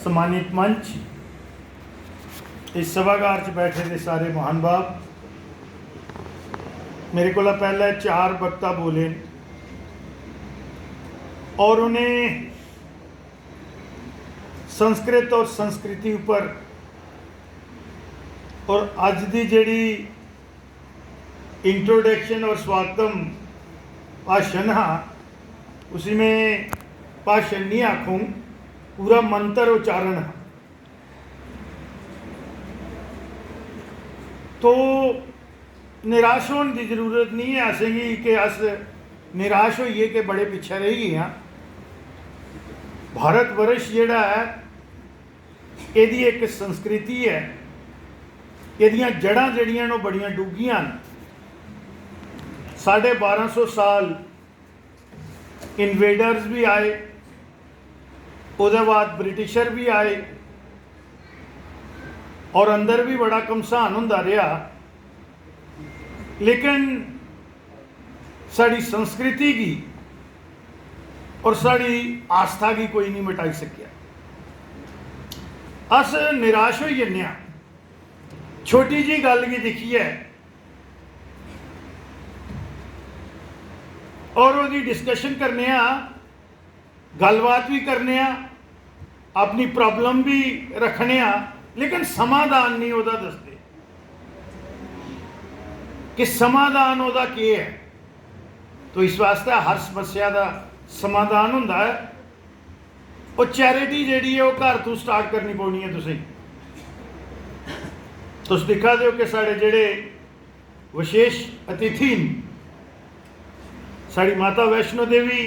सम्मानित मंच, इस सभागार च बैठे दे सारे महान भाव, मेरे को पहले 4 वक्ता बोले और उन्हें संस्कृत और संस्कृति ऊपर और अज की जिहड़ी इंट्रोडक्शन और स्वागतम भाषण हाँ, उसी में भाषण नहीं आखूँ, पूरा मंत्र उच्चारण है। तो निराश होने की जरूरत नहीं है ऐसे कि अस निराश होइए कि बड़े पिछे रह गए हैं। भारत वर्ष जिहड़ा है इहदी एक संस्कृति है, इहदियां जड़ां जिहड़ियां ने बड़ियां डूंघियां ने। 1250 साल इन्वेडर्स भी आए, उसके बाद ब्रिटिशर भी आए और अंदर भी बड़ा घमसान हुंदा रहा, लेकिन साड़ी संस्कृति की और साड़ी आस्था की कोई नहीं मिटाई सकिया। अस निराश हो जन्ने। छोटी जी गल की दिखी है और वो डिस्कशन करने, गलबात भी करने, अपनी प्रॉब्लम भी रखने, लेकिन समाधान नहीं वह दसते कि समाधान वह क्या है। तो इस वास्ते हर समस्या का समाधान होंदा है। वो चैरिटी जिहड़ी है वो घर तो स्टार्ट करनी पौनी है। तुम दिखा दो कि साढ़े जिहड़े विशेष अतिथि साड़ी माता वैष्णो देवी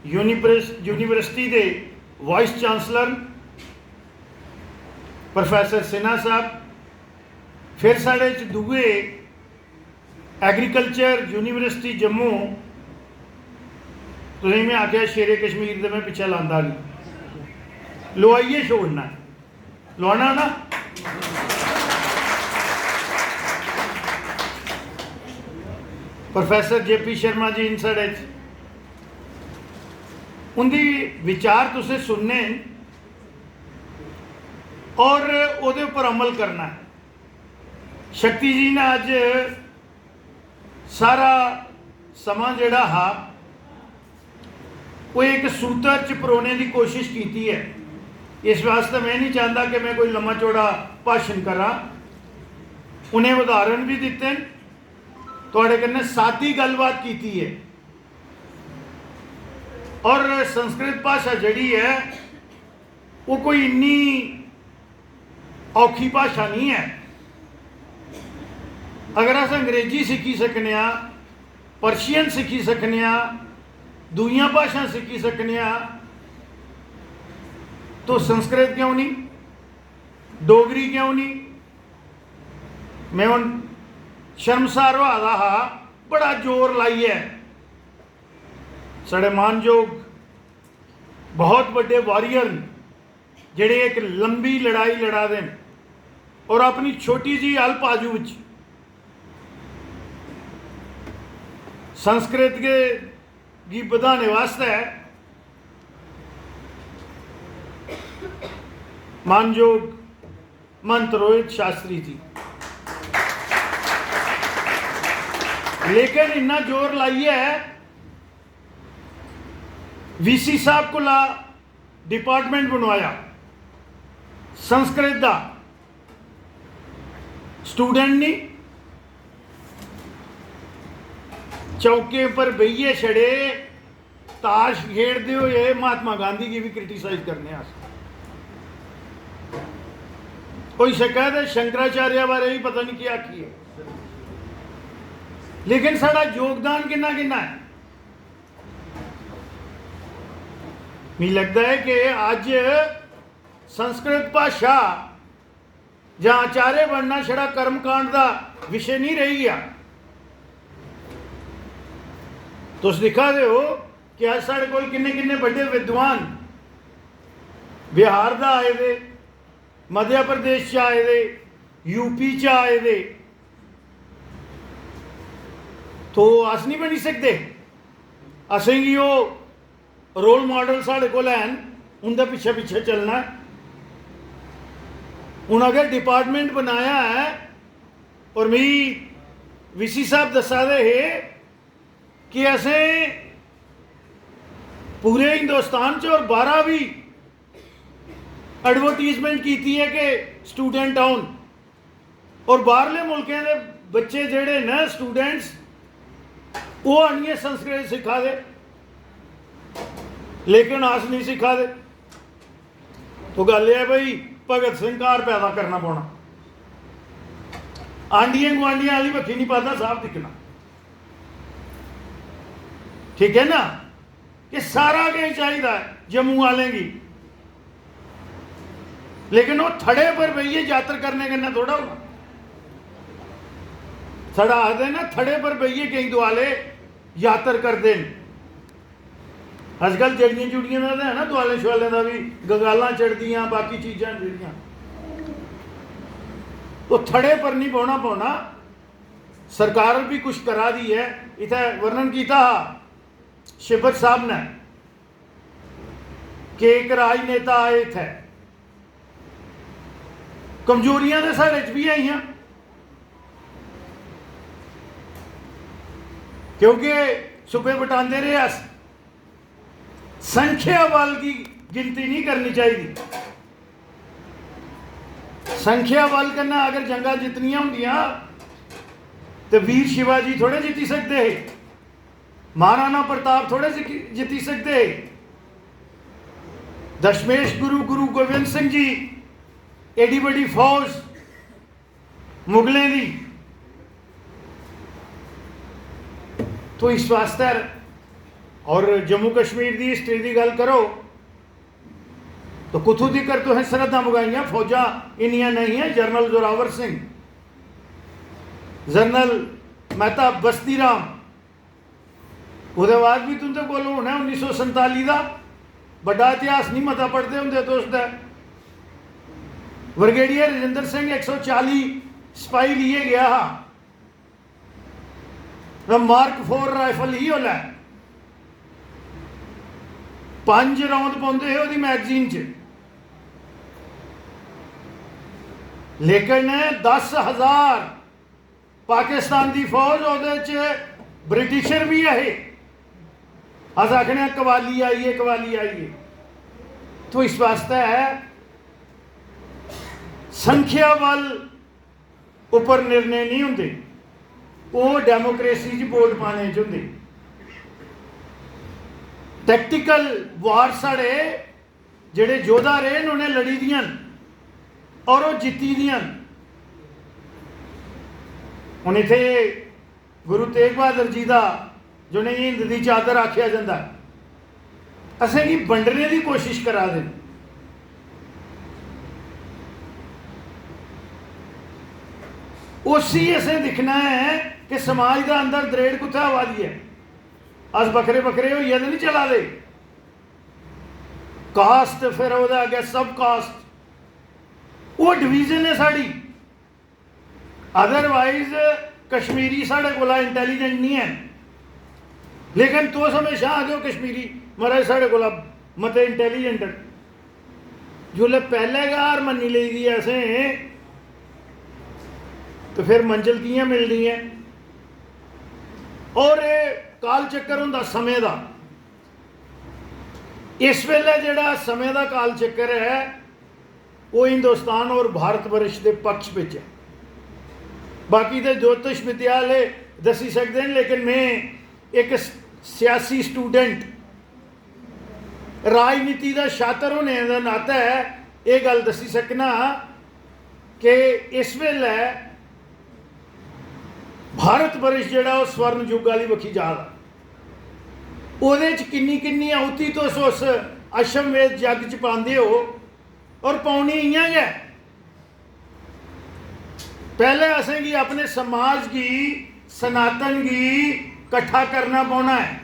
यूनिवर्सिटी के वाइस चांसलर प्रोफैसर सिन्हा साहब, फिर साढ़े दूए एग्रीकल्चर यूनिवर्सिटी जम्मू, तो मैं आख्या शेरे कश्मीर मैं पिछे लाता नहीं, लुआइए छोड़ना, लुआना ना। प्रोफैसर JP शर्मा जी इन साढ़े उनकी विचार तुसें सुनने और उहदे उपर अमल करना है। शक्ति जी ने अज सारा समा जिहड़ा हा वो एक सूत्र च परोने की कोशिश की है। इस वास्ते मैं नहीं चाहता कि मैं कोई लम्मा चौड़ा भाषण करा। उन्हें उदाहरण भी दिते, तुहाडे कन्नै सादी गलबात की है। और संस्कृत भाषा जिहड़ी है वो कोई इन्नी औखी भाषा नहीं है। अगर अस अंग्रेजी सीखी सकने, पर्शियन सीखी सकने, दूसरी भाषा सीखी सकने, तो संस्कृत क्यों नहीं, डोगरी क्यों नहीं। मैं हुण शर्मसार होआ दा हा, बड़ा जोर लाइए साढ़े मानयोग बहुत बड़े वॉरियर जिहड़े एक लंबी लड़ाई लड़ा देन और अपनी छोटी जी अल्प आयु विच संस्कृत के गी बधाने वास्ते मानयोग महंत रोहित शास्त्री जी, लेकिन इन्ना जोर लाइए VC साहब को डिपार्टमेंट बनवाया संस्कृत का। स्टूडेंट नहीं चौके पर बहिए छड़े ताश खेड़ते हुए महात्मा गांधी की भी क्रिटिसाइज करने। कोई शिकायत है शंकराचार्य बारे भी पता नहीं क्या की है, लेकिन साड़ा योगदान कितना कितना है। मुझे लगता है कि अज संस्कृत भाषा जहाँ आचार्य बनना छड़ा कर्मकांड का विषय नहीं रही गया। तुम दिखा दे हो कि अज साढ़े कोल किन्ने किन्ने बड़े विद्वान बिहार का आए दे, मध्य प्रदेश आए दे, यूपी च आए दे, तो अस नहीं बनी सकते। असेंगी वो रोल मॉडल साढ़े को लैन उनके पिछे पिछे चलना है। हूँ अगर डिपार्टमेंट बनाया है और मी वीसी साहब दसा दे है कि असें पूरे हिंदुस्तान च और 12 भी एडवरटीजमेंट की है कि स्टूडेंट आउन और बाहरले मुल्कों के बच्चे जेड़े न स्टूडेंट्स वो आनिए संस्कृत सिखा दे, लेकिन अस नहीं सिखा दे। तो गल है भाई भगत सिंह कार पैदा करना पौना, आंडियां गुआंढियां वाली बखी नहीं पाता साहब दिखना, ठीक है ना। कि सारा कहीं चाहिए जम्मू वाले की, लेकिन वो थड़े पर बइये यात्रा करने के ना थोड़ा होगा। साढ़ा आखते ना थड़े पर बइये कई दुआले यात्रा करते हैं। अजकल जड़ियां जुड़ियां का है ना दुआले शुआले का भी गगालां चढ़दियां बाकी चीज़ां जड़ियां, वो थड़े पर नहीं पौना पौना। सरकार भी कुछ करा दी है। इतना वर्णन किया शिबत साहब ने कि एक राजनेता आए थे, कमजोरियां तो साढ़े च भी आई हैं, क्योंकि सुबह बटाते रहे अस, संख्या बल की गिनती नहीं करनी चाहिए। संख्या बल करना अगर जंगा जितनियां होंदियां तो वीर शिवाजी थोड़े जीती सकते है, महाराणा प्रताप थोड़े जीती सकते है, दशमेश गुरु गोबिंद सिंह जी एडी बड़ी फौज मुगलें दी। तो इस वास्ते और जम्मू कश्मीर की हिस्ट्री की गल करो तो कुथू दिकर तो है सरहदा मुगाइया फौजा इनियां नहीं है। जनरल जोरावर सिंह, जनरल मेहता बस्ती राम, उसके बाद भी तुम तो बोलो होना 1947 का बड़ा इतिहास नहीं मता पढ़ते होंगे तो उसका। ब्रिगेडियर राजेंद्र सिंह 140 सिपाही लिए गया हा, मार्क 4 राइफल ही होला 5 राउंड पाते है वो मैगजीन च, लेकिन 10,000 पाकिस्तान की फौज वो ब्रिटिशर भी है। अस आखने कवाली आई है कवाली आई है। तो इस वास्ते है संख्या बल उपर निर्णय नहीं होंगे, वो डेमोक्रेसी च वोट पाने च होंगे। टैक्टिकल वार साढ़े जेड़े योद्धा रहे उन्हें लड़ी दियां और वो जीती दियां। हुण इत्थे गुरु तेग बहादुर जी का जो नहीं हिंद की चादर आख्या जाता, असें की बंडने की कोशिश करा दे। उसी असें दिखना है कि समाज का अंदर दरेड़ कुत्थे आवा दी है। अस बखरे बखरे होइए तो नहीं चला दे। कास्ट फिर वो अगे सब कास्ट वो डिवीजन है साड़ी। अदरवाइज कश्मीरी साढ़े को इंटैलीजेंट नहीं है, लेकिन तो हमेशा आ गए कश्मीरी महाराज साढ़े को मत इंटैलीजेंट। जो पहले गार मनी ली दी असें तो फिर मंजिल कियां मिलनी है। और काल चक्कर होंदा समय का। इस वेले जिहड़ा समय का काल चक्कर है वो हिंदुस्तान और भारत वर्ष के पक्ष में है। बाकी तो ज्योतिष विद्यालय दसी सकते हैं, लेकिन मैं एक सियासी स्टूडेंट राजनीति का शातर होने का नाता है ये गल दसी सकना कि इस वेले भारत वर्ष जोड़ा वो स्वर्ण युग वाली बखी जा रहा। वो किन्नी किन्नी आहुति तो उस अश्वमेध जग च पाते हो और पानी इं गै। पहले असें की अपने समाज की सनातन की कट्ठा करना पौना है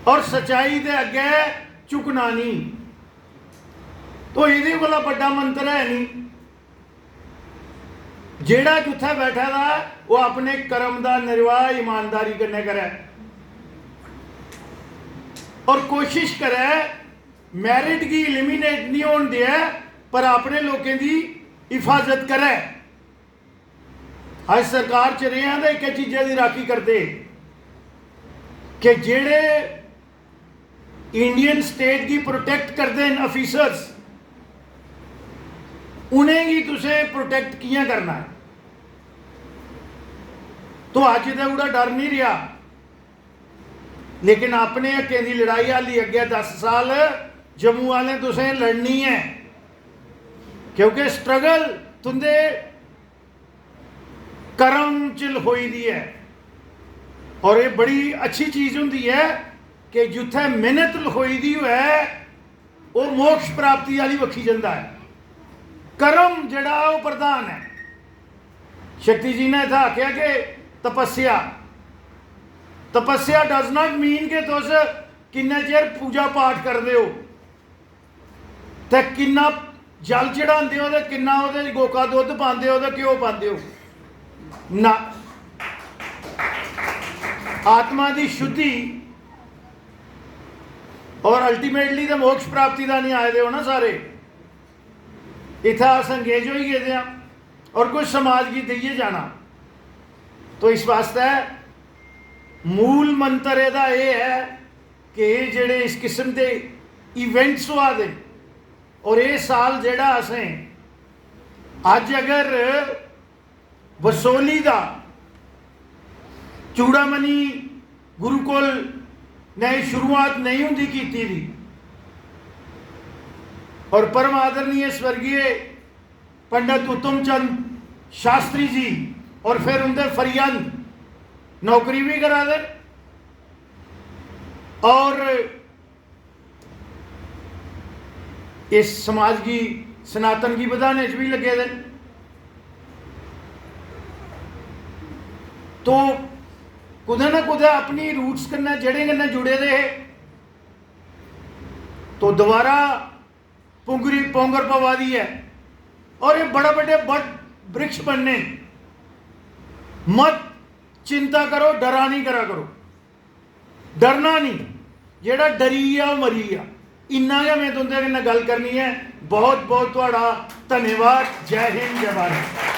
और सच्चाई के अगे झुकना नहीं। तो ये कोला बड़ा मंत्र है नहीं। जेड़ा जिथे बैठा था वो अपने कर्म का निर्वाह ईमानदारी करने करे और कोशिश करे मैरिट की एलिमिनेट नहीं होने दिया पर अपने लोगों की हिफाजत करे। अज सरकार च रहे हैं तो एक चीज़ों की राखी करते कि जेड़े इंडियन स्टेट की प्रोटेक्ट करते हैं अफिसर्स, उन्हें ही तुसें प्रोटेक्ट कियां करना है। तो अज तो उड़ा डर नहीं रहा, लेकिन अपने हकें की लड़ाई हाली अगे 10 साल जम्मू वाले तुसें लड़नी है, क्योंकि स्ट्रगल तुंदे करम च होई दी है। और ये बड़ी अच्छी चीज़ होंगी है कि जिथे मेहनत लखोई दी है वो मोक्ष प्राप्ति वाली बखी जाता है। करम जड़ा वो प्रधान है। शक्ति जी ने इतना आख्या कि तपस्या, तपस्या डज नॉट मीन कि तुस किन्ना चिर पूजा पाठ करते हो तो किन्ना जल चढ़ाते हो तो किन्ना वो गोका दुध पाते हो तो घ्यो पाते हो ना। आत्मा की शुद्धि और अल्टीमेटली तो मोक्ष प्राप्ति का नहीं आए हो ना सारे। इतना अस अंगेज हो ही गए हैं और कुछ समाज की दईए जाना। तो इस वास्ते मूल मंत्र यदा यह है कि जेड़े इस किस्म के इवेंट्स हुआ दे और ये साल जेड़ा असें अज अगर बसोली का चूड़ामणी गुरुकुल ने शुरुआत नहीं होंगी की थी और परम आदरणीय स्वर्गीय पंडित उत्तम चंद शास्त्री जी और फिर उनके फरियंद नौकरी भी करा दे और इस समाज की सनातन की बधाने भी लगे दे। तो कुदे ना कुदे अपनी रूट्स कन्नै जड़ें कन्नै जुड़े दे तो दोबारा पुंगरी पोंगर पवा दी है और ये बड़े बड़े बड़ वृक्ष बनने। मत चिंता करो, डरा नहीं करा करो, डरना नहीं, जेड़ा डरी आ मरी आ। इन्ना गै मैं तुंदे कन्नै गल करनी है। बहुत बहुत तुहाड़ा धन्यवाद। जय हिंद, जय भारत।